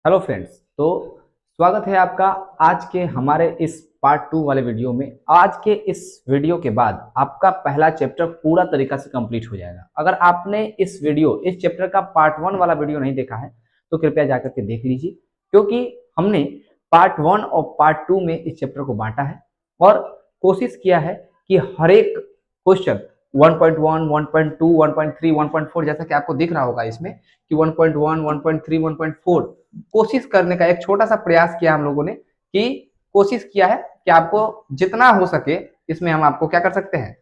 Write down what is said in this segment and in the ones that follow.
Hello friends. तो स्वागत है आपका आज के हमारे इस पार्ट 2 वाले वीडियो में। आज के इस वीडियो के बाद आपका पहला चैप्टर पूरा तरीका से कंप्लीट हो जाएगा। अगर आपने इस चैप्टर का पार्ट 1 वाला वीडियो नहीं देखा है तो कृपया जाकर के देख लीजिए, क्योंकि हमने पार्ट 1 और पार्ट 2 में इस चैप्टर को बांटा है और कोशिश किया है कि हर एक क्वेश्चन 1.1, 1.2, 1.3, 1.4 जैसा कि आपको दिख रहा होगा इसमें कि 1.1, 1.3, 1.4 कोशिश करने का एक छोटा सा प्रयास किया हम लोगों ने कि कोशिश किया है कि आपको जितना हो सके इसमें हम आपको क्या कर सकते हैं,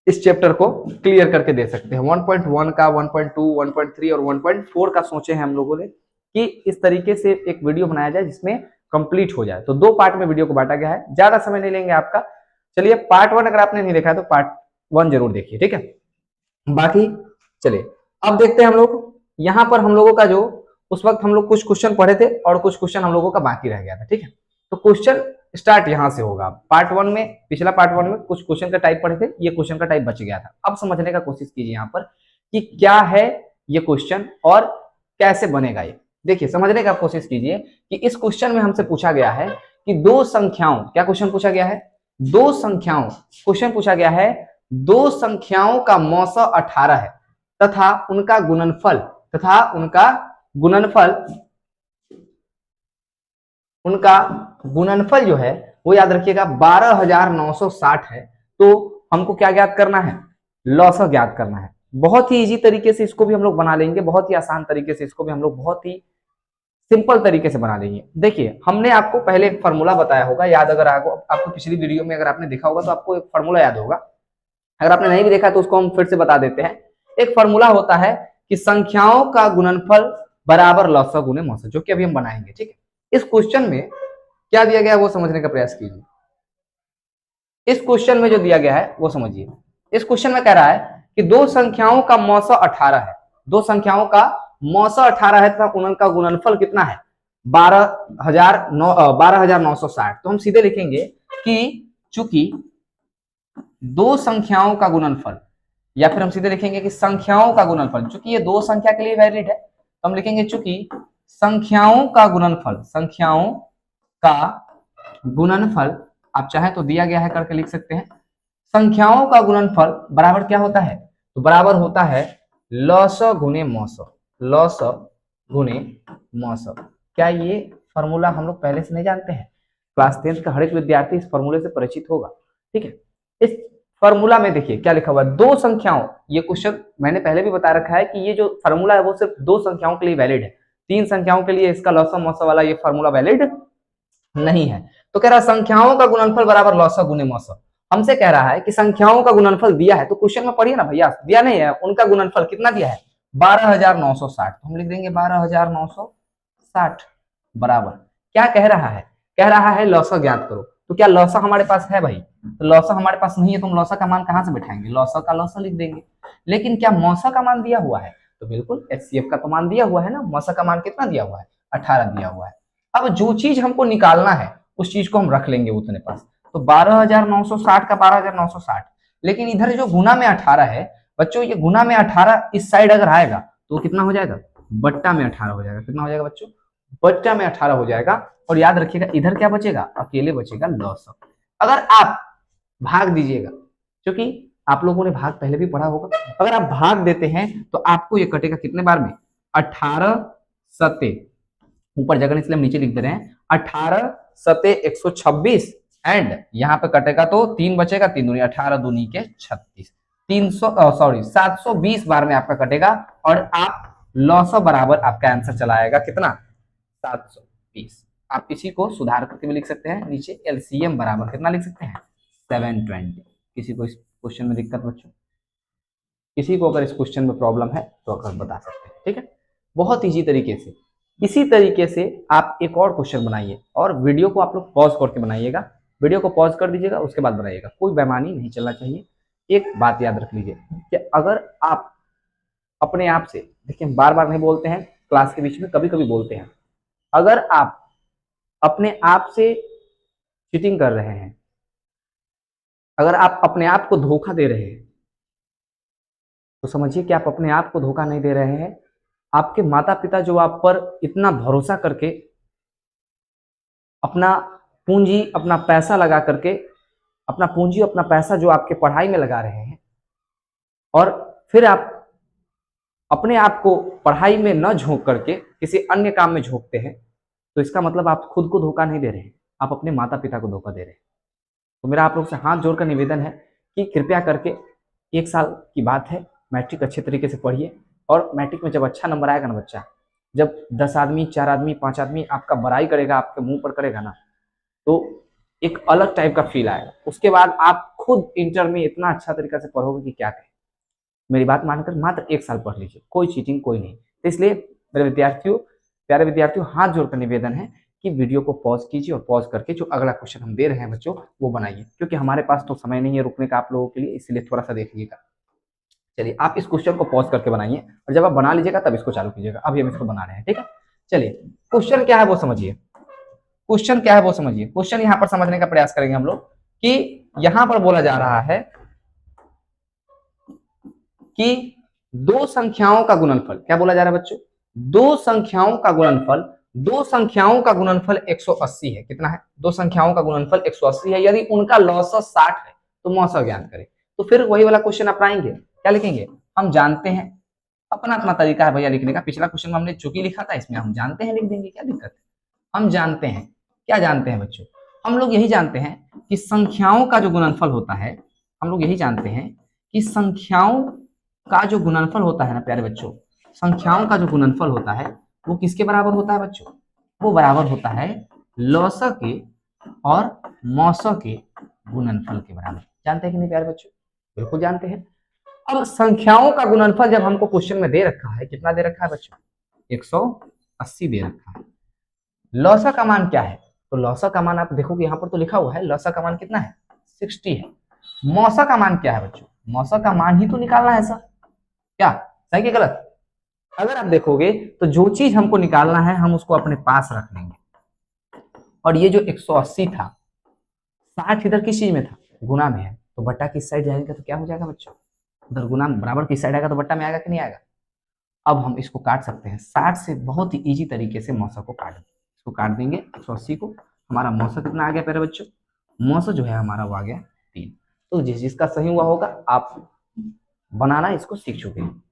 इस चैप्टर को क्लियर करके दे सकते हैं। 1.1 का, 1.2, 1.3 और 1.4 का सोचे हैं हम लोगों ने कि इस तरीके से एक वीडियो बनाया जाए जिसमें कंप्लीट हो जाए। तो 2 पार्ट में वीडियो को बांटा गया है, ज्यादा समय नहीं लेंगे आपका। चलिए पार्ट 1 अगर आपने नहीं देखा है तो पार्ट 1 जरूर देखिए, ठीक है। बाकी चलिए अब देखते हैं हम लोग यहाँ पर हम लोगों का जो उस वक्त हम लोग कुछ क्वेश्चन पढ़े थे और कुछ क्वेश्चन हम लोगों का बाकी रह गया था, ठीक है। तो क्वेश्चन स्टार्ट यहां से होगा। पार्ट 1 में, पिछला पार्ट 1 में कुछ क्वेश्चन का टाइप पढ़े थे, ये क्वेश्चन का टाइप बच गया था। अब समझने का कोशिश कीजिए यहाँ पर कि क्या है ये क्वेश्चन और कैसे बनेगा ये। देखिए समझने का कोशिश कीजिए कि इस क्वेश्चन में हमसे पूछा गया है कि दो संख्याओं, क्या क्वेश्चन पूछा गया है, दो संख्याओं, क्वेश्चन पूछा गया है दो संख्याओं का मौसा 18 है तथा उनका गुणनफल उनका गुणनफल जो है वो याद रखिएगा 12,960 है। तो हमको क्या ज्ञात करना है, लॉसा ज्ञात करना है। बहुत ही इजी तरीके से इसको भी हम लोग बना लेंगे, बहुत ही आसान तरीके से इसको भी हम लोग बहुत ही सिंपल तरीके से बना लेंगे। देखिए हमने आपको पहले एक फॉर्मूला बताया होगा, याद अगर आपको पिछली वीडियो में अगर आपने देखा होगा तो आपको एक फॉर्मूला याद होगा। अगर आपने नहीं भी देखा तो उसको हम फिर से बता देते हैं। एक फॉर्मूला होता है कि संख्याओं का गुणनफल बराबर लॉसा गुने मौसा, जो कि अभी हम बनाएंगे, ठीक है। इस क्वेश्चन में क्या दिया गया है वो समझने का प्रयास कीजिए। इस क्वेश्चन में जो दिया गया है वो समझिए। इस क्वेश्चन में कह रहा है कि दो संख्याओं का मौसा 18 है, दो संख्याओं का मौसा 18 है तथा उनका गुणनफल कितना है 12,960। तो हम सीधे लिखेंगे कि चूंकि दो संख्याओं का गुणनफल, या फिर हम सीधे लिखेंगे कि संख्याओं का गुणनफल, चूंकि ये दो संख्या के लिए वैलिड है तो हम लिखेंगे चूंकि संख्याओं का गुणनफल आप चाहे तो दिया गया है करके लिख सकते हैं। संख्याओं का गुणनफल बराबर क्या होता है, तो बराबर होता है लॉस गुने मौस, लॉस गुने मौस। क्या ये फॉर्मूला हम लोग पहले से नहीं जानते हैं? क्लास 10th का हर एक विद्यार्थी इस फॉर्मूले से परिचित होगा, ठीक है। इस फॉर्मूला में देखिए क्या लिखा हुआ है, दो संख्याओं, ये क्वेश्चन मैंने पहले भी बता रखा है कि ये जो फॉर्मूला है वो सिर्फ दो संख्याओं के लिए वैलिड है, तीन संख्याओं के लिए इसका लॉसा मौसा वाला ये फॉर्मूला वैलिड नहीं है। तो कह रहा है संख्याओं का गुणनफल बराबर लॉसा गुने मौसा। हमसे कह रहा है कि संख्याओं का गुणनफल दिया है, तो क्वेश्चन में पढ़िए ना भैया, दिया नहीं है, उनका गुणनफल कितना दिया है 12,960। तो हम लिख देंगे 12,960 बराबर क्या कह रहा है, कह रहा है लॉसा ज्ञात करो। तो क्या लॉसा हमारे पास है भाई? तो लॉसा हमारे पास नहीं है तो हम लॉसा का मान कहां से बैठाएंगे, लॉसा का लॉसा लिख देंगे। लेकिन क्या मौसा का मान दिया हुआ है? तो बिल्कुल एचसीएफ का तो मान दिया हुआ है ना। मौसा का मान कितना दिया हुआ है 18 दिया हुआ है। अब जो चीज हमको निकालना है उस चीज को हम रख लेंगे उतने पास। तो 12,960 का 12,960, लेकिन इधर जो गुना में 18 है बच्चों, ये गुना में 18 इस साइड अगर आएगा तो कितना हो जाएगा, बट्टा में 18 हो जाएगा। कितना हो जाएगा बच्चों, बट्टा में 18 हो जाएगा। और याद रखिएगा इधर क्या बचेगा, अकेले बचेगा लॉस। अगर आप भाग दीजिएगा, क्योंकि आप लोगों ने भाग पहले भी पढ़ा होगा, अगर आप भाग देते हैं तो आपको ये कटेगा कितने बार में, 18 सते, ऊपर जगह इसलिए हम नीचे लिख दे रहे हैं 18 सते 126, एंड यहाँ पे कटेगा तो 3 बचेगा, 3 दूनी 18 दूनी के 36, 720 बार में आपका कटेगा। और आप लॉस बराबर आपका आंसर चला आएगा कितना 720। आप इसी को सुधार करके भी लिख सकते हैं, नीचे एलसीएम बराबर कितना लिख सकते हैं 720। किसी को इस क्वेश्चन में दिक्कत बच्चों, किसी को अगर इस क्वेश्चन में प्रॉब्लम है तो अगर बता सकते हैं, ठीक है। बहुत इजी तरीके से, इसी तरीके से आप एक और क्वेश्चन बनाइए और वीडियो को आप लोग पॉज करके बनाइएगा, वीडियो को पॉज कर दीजिएगा उसके बाद बनाइएगा, कोई बेईमानी नहीं चलना चाहिए। एक बात याद रख लीजिए कि अगर आप अपने आप से, देखिए बार बार नहीं बोलते हैं क्लास के बीच में, कभी कभी बोलते हैं, अगर आप अपने आप से चीटिंग कर रहे हैं, अगर आप अपने आप को धोखा दे रहे हैं तो समझिए कि आप अपने आप को धोखा नहीं दे रहे हैं, आपके माता पिता जो आप पर इतना भरोसा करके अपना पूंजी अपना पैसा लगा करके अपना पूंजी अपना पैसा जो आपके पढ़ाई में लगा रहे हैं और फिर आप अपने आप को पढ़ाई में न झोंक करके किसी अन्य काम में झोंकते हैं, तो इसका मतलब आप खुद को धोखा नहीं दे रहे हैं, आप अपने माता पिता को धोखा दे रहे हैं। तो मेरा आप लोग से हाथ जोड़कर निवेदन है कि कृपया करके 1 साल की बात है, मैट्रिक अच्छे तरीके से पढ़िए और मैट्रिक में जब अच्छा नंबर आएगा ना बच्चा, जब 10 आदमी 4 आदमी 5 आदमी आपका बड़ाई करेगा, आपके मुंह पर करेगा ना, तो एक अलग टाइप का फील आएगा। उसके बाद आप खुद इंटर में इतना अच्छा तरीका से पढ़ोगे कि क्या कहें। मेरी बात मानकर मात्र 1 साल पढ़ लीजिए, कोई चीटिंग कोई नहीं। तो इसलिए मेरे विद्यार्थियों, प्यारे विद्यार्थियों, हाथ जोड़कर निवेदन है कि वीडियो को पॉज कीजिए और पॉज करके जो अगला क्वेश्चन हम दे रहे हैं बच्चों वो बनाइए, क्योंकि हमारे पास तो समय नहीं है रुकने का आप लोगों के लिए, इसलिए थोड़ा सा देखिएगा। चलिए आप इस क्वेश्चन को पॉज करके बनाइए और जब आप बना लीजिएगा तब इसको चालू कीजिएगा। अभी हम इसको बना रहे हैं, ठीक है। चलिए क्वेश्चन क्या है वो समझिए, क्वेश्चन क्या है वो समझिए। क्वेश्चन यहाँ पर समझने का प्रयास करेंगे हम लोग कि यहाँ पर बोला जा रहा है कि दो संख्याओं का गुणनफल, क्या बोला जा रहा है बच्चों, दो संख्याओं का गुणनफल, दो संख्याओं का गुणनफल 180 है। कितना है? दो संख्याओं का गुणनफल 180 है। यदि उनका लॉसा 60 है तो मौसा ज्ञात करें। तो फिर वही वाला क्वेश्चन अपनाएंगे, क्या लिखेंगे, हम जानते हैं, अपना अपना तरीका है भैया लिखने का। पिछला क्वेश्चन में हमने चूंकि लिखा था, इसमें हम जानते हैं लिख देंगे, क्या दिक्कत है। हम जानते हैं, क्या जानते हैं बच्चों, हम लोग यही जानते हैं कि संख्याओं का जो गुणनफल होता है, हम लोग यही जानते हैं कि संख्याओं का जो गुणनफल होता है ना प्यारे बच्चों, संख्याओं का जो गुणनफल होता है वो किसके बराबर होता है बच्चों, वो बराबर होता है लौसा के और मौसा के गुणनफल के बराबर। जानते हैं कि नहीं प्यारे बच्चों? बिल्कुल जानते हैं। अब संख्याओं का गुणनफल जब हमको क्वेश्चन में दे रखा है, कितना दे रखा है बच्चों, 180 दे रखा है। लौसा का मान क्या है, तो लौसा का मान आप देखोगे यहाँ पर तो लिखा हुआ है, लौसा का मान कितना है, 60 है। मौसा का मान क्या है बच्चों, मौसा का मान ही तो निकालना है सर, क्या सही कि गलत? अगर आप देखोगे तो जो चीज हमको निकालना है हम उसको अपने पास रख लेंगे, और ये जो 180 था, 60 इधर किस चीज में था, गुना में है, तो बट्टा किस साइड जाएगा तो क्या हो जाएगा बच्चों, उधर गुना बराबर किस साइड आएगा तो बट्टा में आएगा कि नहीं आएगा। अब हम इसको काट सकते हैं 60 से, बहुत ही इजी तरीके से मौसा को काट, इसको काट देंगे 180 को, हमारा मौसा कितना आ गया प्यारे बच्चों, मौसा जो है हमारा वो आ गया 3। तो जिस जिसका सही हुआ होगा आप बनाना इसको सीख चुके हैं।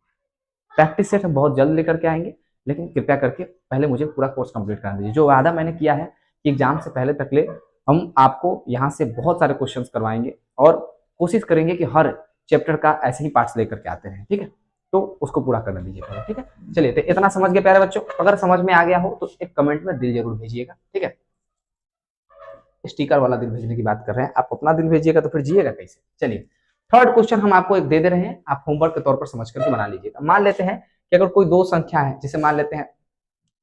प्रैक्टिस सेट हम बहुत जल्द लेकर के आएंगे, लेकिन कृपया करके पहले मुझे पूरा कोर्स कंप्लीट कर दीजिए। जो वादा मैंने किया है कि एग्जाम से पहले तक ले हम आपको यहाँ से बहुत सारे क्वेश्चंस करवाएंगे और कोशिश करेंगे कि हर चैप्टर का ऐसे ही पार्ट्स लेकर के आते हैं, ठीक है। तो उसको पूरा करना दीजिए पहले, ठीक है। चलिए तो इतना समझ गए प्यारे बच्चों, अगर समझ में आ गया हो तो एक कमेंट में दिल जरूर भेजिएगा, ठीक है। स्टिकर वाला दिल भेजने की बात कर रहे हैं, आप अपना दिल भेजिएगा तो फिर जिएगा कैसे। चलिए थर्ड क्वेश्चन हम आपको एक दे दे रहे हैं, आप होमवर्क के तौर पर समझ करके बना लीजिएगा। मान लेते हैं कि अगर कोई दो संख्या है, जिसे मान लेते हैं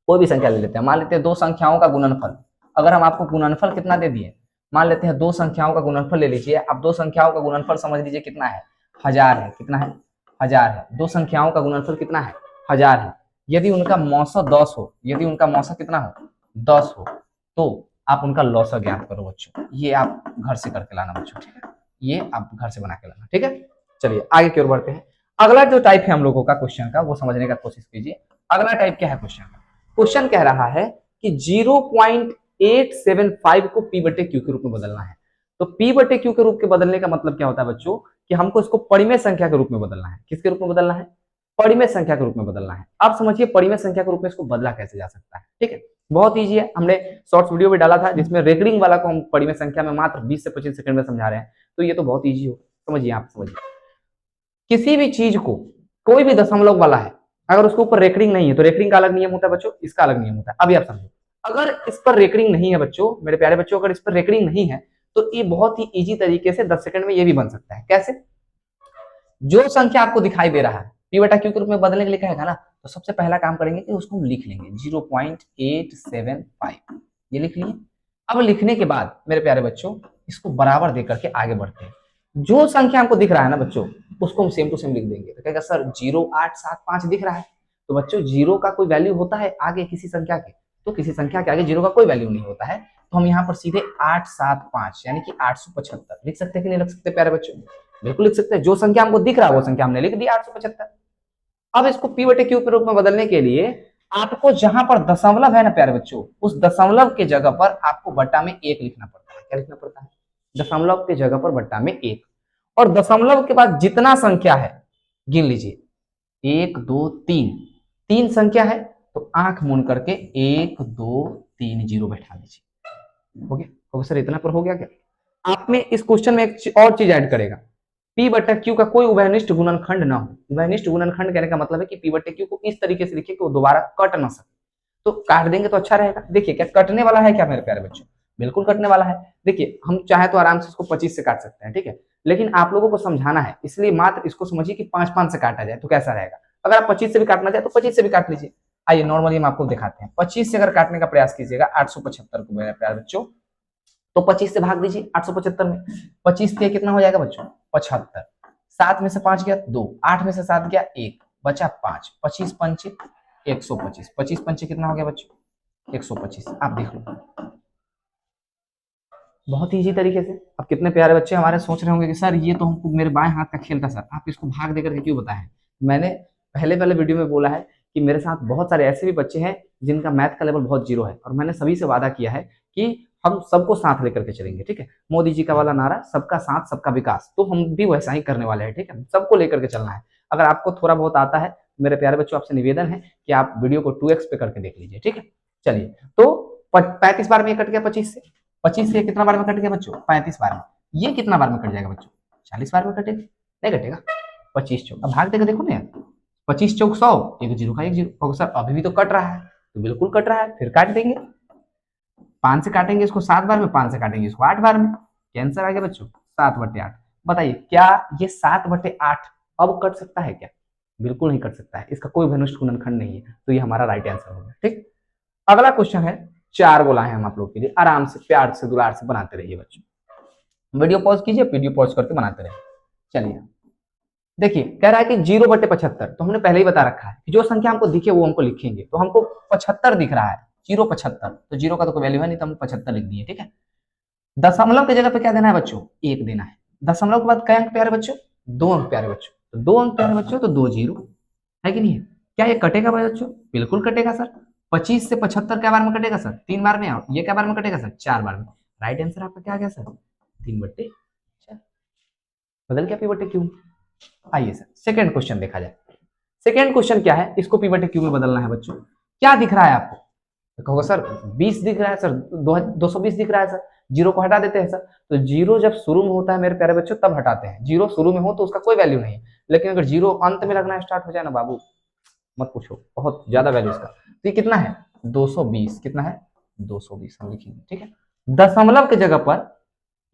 कोई भी संख्या ले लेते हैं, मान लेते हैं दो संख्याओं का गुणनफल, अगर हम आपको गुणनफल कितना दे दिए, मान लेते हैं दो संख्याओं का गुणनफल ले लीजिए, अब दो संख्याओं का गुणनफल समझ लीजिए कितना है, 1000 है। कितना है, 1000 है। दो संख्याओं का गुणनफल कितना है, 1000 है। यदि उनका मौसा 10 हो, यदि उनका मौसा कितना हो, 10 हो, तो आप उनका लौसा ज्ञात करो बच्चों। ये आप घर से करके लाना बच्चों, ठीक है, ये आप घर से बना के लाना, ठीक है। चलिए आगे की ओर बढ़ते हैं। अगला जो टाइप है हम लोगों का क्वेश्चन का, वो समझने का कोशिश कीजिए। अगला टाइप क्या है क्वेश्चन का, क्वेश्चन कह रहा है कि 0.875 को पी बटे क्यू के रूप में बदलना है। तो पी बटे क्यू के रूप के बदलने का मतलब क्या होता है बच्चों, कि हमको इसको परिमेय संख्या के रूप में बदलना है। किसके रूप में बदलना है, परिमेय संख्या के रूप में बदलना है। आप समझिए परिमेय संख्या के रूप में इसको बदला कैसे जा सकता है, ठीक है। बहुत ईजी है, हमने शॉर्ट्स वीडियो भी डाला था जिसमें रेकरिंग वाला को हम परिमेय संख्या में मात्र 20 से 25 सेकंड में समझा रहे हैं, तो ये तो बहुत ईजी हो। समझिए, आप समझिए, किसी भी चीज को, कोई भी दशमलव वाला है, अगर उसके ऊपर रेकरिंग नहीं है तो रेकरिंग का अलग नियम होता है बच्चों, इसका अलग नियम होता है। अभी आप समझो, अगर इस पर रेकरिंग नहीं है बच्चों, मेरे प्यारे बच्चों, अगर इस पर रेकरिंग नहीं है तो ये बहुत ही इजी तरीके से 10 सेकंड में ये भी बन सकता है। कैसे? जो संख्या आपको दिखाई दे रहा है पी बटा क्यू के रूप में बदलने के लिए कहेगा ना, तो सबसे पहला काम करेंगे कि उसको हम लिख लेंगे 0.875, ये लिख लिए। अब लिखने के बाद मेरे प्यारे बच्चों इसको बराबर दे करके आगे बढ़ते हैं। जो संख्या हमको दिख रहा है ना बच्चों, उसको हम सेम टू सेम लिख देंगे। तो कहेगा सर 0875 दिख रहा है, तो बच्चों जीरो का कोई वैल्यू होता है आगे किसी संख्या के, तो किसी संख्या के आगे जीरो का कोई वैल्यू नहीं होता है। तो हम यहाँ पर सीधे 875 यानी कि 875 लिख सकते हैं कि नहीं लिख सकते प्यारे बच्चों? बिल्कुल लिख सकते हैं। जो संख्या हमको दिख रहा है वो संख्या हमने लिख दी 875। अब इसको पी बटे क्यू के रूप में बदलने के लिए आपको जहां पर दशमलव है ना प्यारे बच्चों, उस दशमलव के जगह पर आपको बट्टा में एक लिखना पड़ता है। क्या लिखना पड़ता है? दशमलव के जगह पर बट्टा में एक। और दशमलव के बाद जितना संख्या है गिन लीजिए, 1 2 3, 3 संख्या है तो आंख मूंद करके 1 2 3 जीरो बैठा लीजिए। हो गया? तो सर इतना पर हो गया क्या? आप में इस क्वेश्चन में एक और चीज ऐड करेगा, पी बट्टा क्यू का कोई उभयनिष्ठ गुणनखंड ना हो। उभयनिष्ठ गुणनखंड कहने का मतलब है कि पी बट्टे क्यू को इस तरीके से लिखिए कि वो दोबारा कट ना सके। तो काट देंगे तो अच्छा रहेगा। देखिए क्या कटने वाला है क्या मेरे प्यारे बच्चों? बिल्कुल कटने वाला है। देखिए हम चाहे तो आराम से इसको 25 से काट सकते हैं, ठीक है, लेकिन आप लोगों को समझाना है इसलिए मात्र इसको समझिए कि 5 से काटा जाए तो कैसा रहेगा। अगर आप 25 से भी काटना चाहे तो 25 से भी काट लीजिए। आइए नॉर्मली हम आपको दिखाते हैं। 25 से अगर काटने का प्रयास कीजिएगा 875 को मेरे प्यारे बच्चों, तो 25 से भाग दीजिए 875 में। 25 से कितना हो जाएगा बच्चों? 75। 7 में से 5 गया 2, 8 में से 7 गया 1, बचा 5, 25 पंचे 125, 25 पंचे कितना हो गया बच्चों? 125। आप देख लो बहुत इजी तरीके से। अब कितने प्यारे बच्चे हमारे सोच रहे होंगे कि सर ये तो हमको मेरे बाएं हाथ का खेल था सर, आप इसको भाग देकर के क्यों बताएं? मैंने पहले वाले वीडियो में बोला है कि मेरे साथ बहुत सारे ऐसे भी बच्चे हैं जिनका मैथ का लेवल बहुत जीरो है, और मैंने सभी से वादा किया है कि हम सबको साथ लेकर के चलेंगे, ठीक है। मोदी जी का वाला नारा सबका साथ सबका विकास, तो हम भी वैसा ही करने वाले हैं, ठीक है। सबको लेकर के चलना है। अगर आपको थोड़ा बहुत आता है मेरे प्यारे बच्चों, आपसे निवेदन है कि आप वीडियो को 2x पे करके देख लीजिए, ठीक है। चलिए तो 35 बार में ये कट गया 25 से। 25 से कितना बार में कट गया बच्चों? 35 बार में। ये कितना बार में कट जाएगा बच्चों? 40 बार में कटेगा। नहीं कटेगा? 25 चौक, अब भाग देकर देखो ना यार, 25 चौक 100, एक जीरो का एक जीरो। सर अभी भी तो कट रहा है, तो बिल्कुल कट रहा है, फिर काट देंगे। 5 से काटेंगे इसको 7 बार में, 5 से काटेंगे इसको 8 बार में। आंसर आ गया बच्चों 7/8। बताइए क्या ये 7/8 अब कट सकता है क्या? बिल्कुल नहीं कट सकता है, इसका कोई घनिष्ठ गुणनखंड नहीं है, तो ये हमारा राइट आंसर होगा, ठीक। अगला क्वेश्चन है, 4 गोला है हम आप लोग के लिए, आराम से प्यार से दुलार से बनाते रहिए बच्चों। वीडियो पॉज कीजिए, वीडियो पॉज करके बनाते रहिए। चलिए देखिए कह रहा है कि 0/75, तो हमने पहले ही बता रखा है कि जो संख्या हमको दिखे वो हमको लिखेंगे। तो हमको 75 दिख रहा है, 0/75, तो 0 का तो कोई वैल्यू है नहीं, तो हम 75 लिख दिए, ठीक है। दशमलव की जगह पे क्या देना है बच्चों? 1 देना है। दशमलव के बाद क्या अंक प्यारे बच्चों? 2 अंक प्यारे बच्चों। तो 2 अंक प्यारे बच्चों, तो 2 जीरो है कि नहीं है? क्या ये कटेगा बच्चों? बिल्कुल कटेगा सर। 25 से 75 क्या बार में कटेगा सर? 3 बार में। और ये क्या बार में कटेगा सर? 4 बार में। राइट आंसर आपका क्या आ गया सर? 3/4। बदल गया पी बटे क्यू। आइए सर सेकंड क्वेश्चन देखा जाए। सेकंड क्वेश्चन क्या है, इसको पी बटे क्यू में बदलना है बच्चों। क्या दिख रहा है आपको? तो कहोगे सर 20 दिख रहा है सर, 220 दिख रहा है सर, जीरो को हटा देते हैं सर। तो जीरो जब शुरू में होता है मेरे प्यारे बच्चों तब हटाते हैं। जीरो शुरू में हो तो उसका कोई वैल्यू नहीं है, लेकिन अगर जीरो अंत में लगना स्टार्ट हो जाए ना बाबू, मत पूछो, बहुत ज्यादा वैल्यू इसका। तो ये कितना है? 220। कितना है? 220 हम लिखेंगे, ठीक है। दशमलव की जगह पर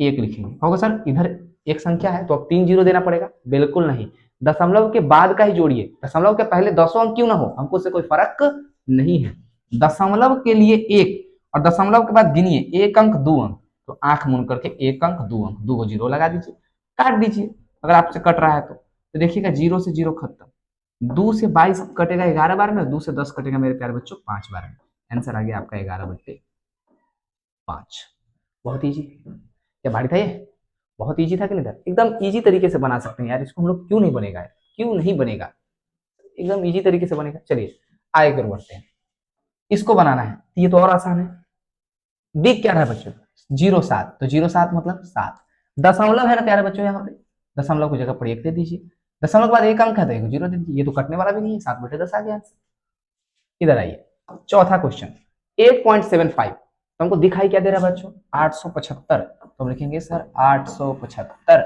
एक लिखेंगे। होगा सर इधर एक संख्या है तो अब 3 जीरो देना पड़ेगा? बिल्कुल नहीं, दशमलव के बाद का ही जोड़िए। दशमलव के पहले 10 अंक क्यों ना हो, हमको उससे कोई फर्क नहीं है। दशमलव के लिए 1, और दशमलव के बाद गिनिए 1 अंक 2 अंक, तो आंख मूंद करके 1 अंक 2 अंक, 2 को जीरो लगा दीजिए, काट दीजिए। अगर आपसे कट रहा है तो देखिएगा 0 से 0 खत्म। 2 से 22 कटेगा 11 बार में, 2 से 10 कटेगा मेरे प्यारे बच्चों 5 बार में। आंसर आ गया आपका 11/5। बहुत ईजी। क्या भारी था ये? बहुत ईजी था कि नहीं था? एकदम ईजी तरीके से बना सकते हैं यार इसको हम लोग। क्यों नहीं बनेगा यार? क्यों नहीं बनेगा? एकदम ईजी तरीके से बनेगा। चलिए आगे कर बढ़ते हैं। इसको बनाना है ये तो और आसान है। दिख क्या रहा है बच्चों? 0.7, तो 0.7 मतलब 7। दशमलव है ना प्यारे बच्चों, यहाँ पे दशमलव की जगह पर 1 दे दीजिए। दशमलव के बाद 1 अंक है तो 1 जीरो दे दीजिए। ये तो कटने वाला भी नहीं है, 7/10 आ गया आंसर। इधर आइए चौथा क्वेश्चन 8.75, तो हमको दिखाई क्या दे रहा है बच्चों? 875, तो हम लिखेंगे सर 875।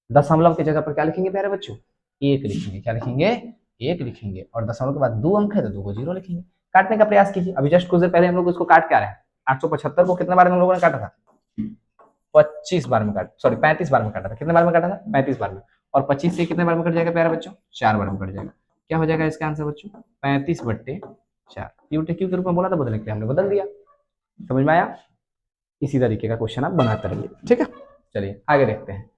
दशमलव की जगह पर क्या लिखेंगे प्यारे बच्चों? 1 लिखेंगे। क्या लिखेंगे? 1 लिखेंगे। और दशमलव के बाद 2 अंक है तो 2 को जीरो लिखेंगे। काटने का प्रयास कीजिए। अभी जस्ट कुछ देर पहले हम लोग इसको काट के आ रहे हैं। 875 को कितने बार में हम लोगों ने काटा था? 25 बार में काटा, सॉरी 35 बार में काटा था। कितने बार में काटा था? 35 बार में। और 25 से कितने बार में कट जाएगा प्यारे बच्चों? 4 बार में कट जाएगा। क्या हो जाएगा इसका आंसर बच्चों? 35/4। क्यू के रूप में बोला था बदलने के लिए, हमने बदल दिया। समझ में आया? इसी तरीके का क्वेश्चन आप बनाते रहिए, ठीक है। चलिए आगे देखते हैं।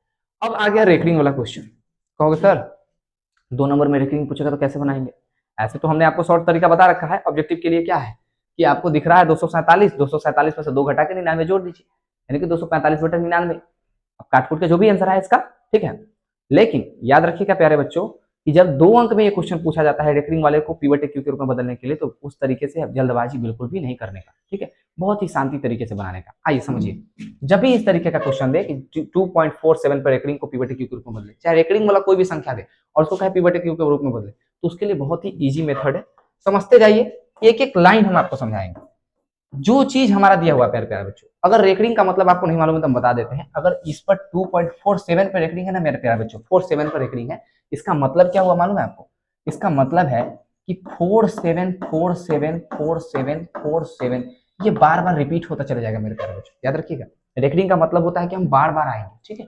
अब आ गया रेकरिंग वाला क्वेश्चन। कहोगे सर 2 नंबर में रेकरिंग पूछेगा तो कैसे बनाएंगे? ऐसे तो हमने आपको शॉर्ट तरीका बता रखा है। ऑब्जेक्टिव के लिए क्या है कि आपको दिख रहा है 247, 247 में से 2 घटा के 99 जोड़ दीजिए, यानी कि 245/99। अब काट कूट के जो भी आंसर है इसका, ठीक है। लेकिन याद रखिएगा प्यारे बच्चों कि जब 2 अंक में ये क्वेश्चन पूछा जाता है रेकरिंग वाले को पिवट क्यू के रूप में बदलने के लिए, तो उस तरीके से जल्दबाजी बिल्कुल भी नहीं करने का, ठीक है, बहुत ही शांति तरीके से बनाने का। आइए समझिए, जब भी इस तरीके का क्वेश्चन दे कि 2.47 पर रेकरिंग को पिवट क्यू के रूप में बदले, चाहे रेकरिंग वाला कोई भी संख्या दे और उसको कहे पिवट क्यू के रूप में बदले, तो उसके लिए बहुत ही ईजी मेथड है, समझते जाइए, एक एक लाइन हम आपको समझाएंगे। जो चीज हमारा दिया हुआ प्यारे प्यारे बच्चों, अगर रेकरिंग का मतलब आपको नहीं मालूम है तो हम बता देते हैं। अगर इस पर 2.47 पर रेकरिंग है ना मेरे प्यारे बच्चों, 47 पर रेकरिंग है, इसका मतलब क्या हुआ मालूम है आपको? इसका मतलब है कि 47474747 ये बार बार रिपीट होता चला जाएगा मेरे प्यारे बच्चों, याद रखिएगा। रेकरिंग का मतलब होता है कि हम बार बार आएंगे, ठीक है।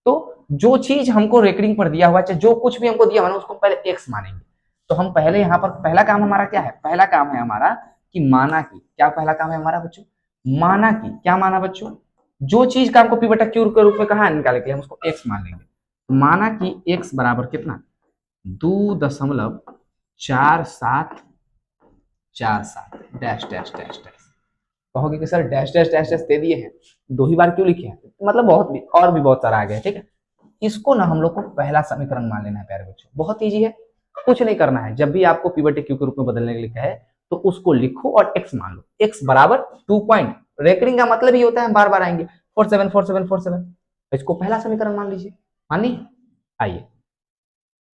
तो जो चीज हमको रेकरिंग पर दिया हुआ है, चाहे जो कुछ भी हमको दिया हुआ है, उसको पहले एक्स मानेंगे। तो हम पहले यहाँ पर पहला काम हमारा क्या है? पहला काम है हमारा कि माना की, क्या पहला काम है हमारा बच्चों? माना की, क्या माना बच्चों? जो चीज का हमको पिवट क्यू के रूप में कहा है निकालने के लिए, हम उसको एक्स मान लेंगे। माना कि एक्स बराबर कितना? 2.4747 डैश डैश डैश डैश। कहोगे कि sir dash dash dash dash दे दिए हैं, 2 ही बार क्यों लिखे हैं? मतलब बहुत भी और भी बहुत सारा आ गया, ठीक है। इसको ना हम लोग को पहला समीकरण मान लेना है प्यारे बच्चों, बहुत ईजी है, कुछ नहीं करना है। जब भी आपको पिवट क्यू के रूप में बदलने के लिए कहे तो उसको लिखो और एक्स मान लो। एक्स बराबर 2 पॉइंट, रेकरिंग का मतलब ही होता है हम बार बार आएंगे, 474747, इसको पहला समीकरण मान लीजिए। मान ली? आइए,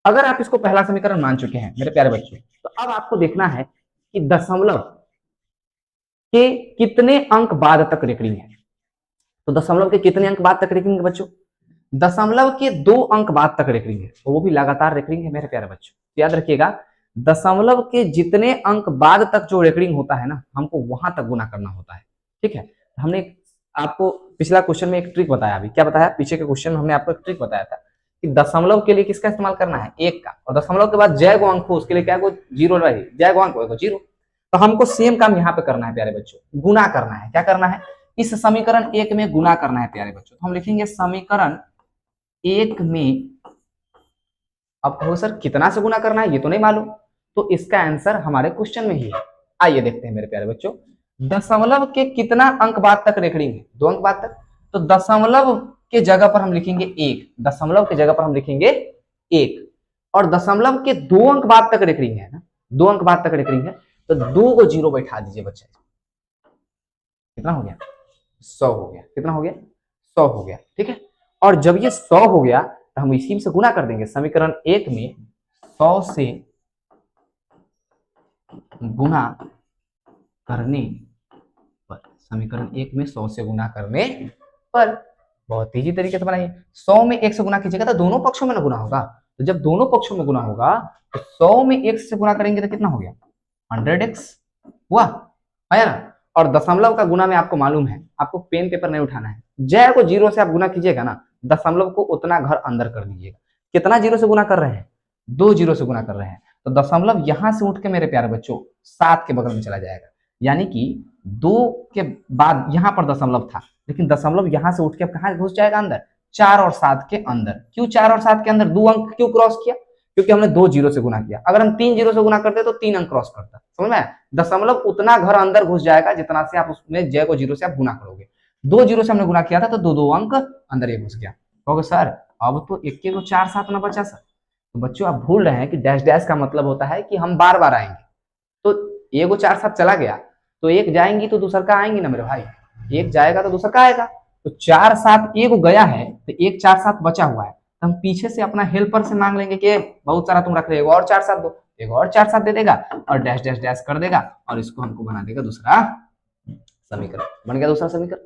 अगर आप इसको पहला समीकरण मान चुके हैं मेरे प्यारे बच्चों, तो अब आपको देखना है कि दशमलव के कितने अंक बाद तक रेकरिंग है। तो दशमलव के कितने अंक बाद तक रेकरिंग है बच्चों? दशमलव के 2 अंक बाद तक रेकरिंग है, वो भी लगातार रेकरिंग है मेरे प्यारे बच्चों। याद रखिएगा, दशमलव के जितने अंक बाद तक जो रेकरिंग होता है ना, हमको वहां तक गुना करना होता है, ठीक है। हमने आपको पिछला क्वेश्चन में एक ट्रिक बताया, अभी क्या बताया? पीछे के क्वेश्चन में हमने आपको एक ट्रिक बताया था कि दशमलव के लिए किसका इस्तेमाल करना है? 1 का, और दशमलव के बाद जय गो अंक हो उसके लिए क्या को? 0 रही, जय गो अंक हो 0। तो हमको सेम काम यहाँ पे करना है प्यारे बच्चों, गुना करना है। क्या करना है? इस समीकरण 1 में गुना करना है प्यारे बच्चों। तो हम लिखेंगे समीकरण 1 में, अब कहो सर कितना से गुना करना है, ये तो नहीं मालूम, तो इसका आंसर हमारे क्वेश्चन में ही है। आइए देखते हैं मेरे प्यारे बच्चों, दशमलव के कितना अंक बाद तक रेकरिंग है? 2 अंक बाद तक। तो दशमलव के जगह पर हम लिखेंगे 1, दशमलव के जगह पर हम लिखेंगे 1, और दशमलव के 2 अंक बाद तक रेकरिंग है ना, 2 अंक बाद तक रेकरिंग है, तो 2 को 0 बैठा दीजिए बच्चे। कितना हो गया? 100 हो गया। कितना हो गया? 100 हो गया, ठीक है। और जब ये 100 हो गया तो हम इसी से गुना कर देंगे। समीकरण 1 में 100 से गुना करने पर, समीकरण 1 में 100 से गुना करने पर, बहुत तेजी तरीके से बनाइए। 100 में 1 से गुना कीजिएगा तो दोनों पक्षों में ना गुना होगा, तो जब दोनों पक्षों में गुना होगा तो 100 में 1 से गुना करेंगे तो कितना हो गया? 100x हुआ, है ना। और दशमलव का गुना में आपको मालूम है, आपको पेन पेपर नहीं उठाना है, जय को 0 से आप गुना कीजिएगा ना, दशमलव को उतना घर अंदर कर दीजिएगा। कितना 0 से गुना कर रहे हैं? 2 0 से गुना कर रहे हैं, तो दशमलव यहां से उठ के मेरे प्यारे बच्चों 7 के बगल में चला जाएगा, यानी कि 2 के बाद यहां पर दशमलव था, लेकिन दशमलव यहां से उठ के कहां घुस जाएगा? अंदर, 4 और 7 के अंदर। क्यों 4 और 7 के अंदर? 2 अंक क्यों क्रॉस किया? क्योंकि हमने 2 0 से गुना किया। अगर हम 3 0 से गुना करते तो 3 अंक क्रॉस करता, समझ में आया? दशमलव उतना घर अंदर घुस जाएगा जितना से आप उसमें जय को 0 से आप गुना करोगे। 2 0 से हमने गुना किया था तो 2 2 अंक अंदर ये घुस गया। कहोगे सर अब तो 1 को 4 7 ना बचा सर। तो बच्चों आप भूल रहे हैं कि डैश डैश का मतलब होता है कि हम बार बार आएंगे। तो 1 को 4 7 चला गया तो 1 जाएंगी तो दूसर का आएंगी ना मेरे भाई, 1 जाएगा तो दूसर का आएगा। तो 4 7 1 गया है तो 1 4 7 बचा हुआ है, तो हम पीछे से अपना हेल्पर से मांग लेंगे कि बहुत सारा तुम रख रहे हो, और 4 7 दो, एक और 4 7 दे देगा और डैश डैश डैश कर देगा, और इसको हमको बना देगा दूसरा समीकरण। बन गया दूसरा समीकरण।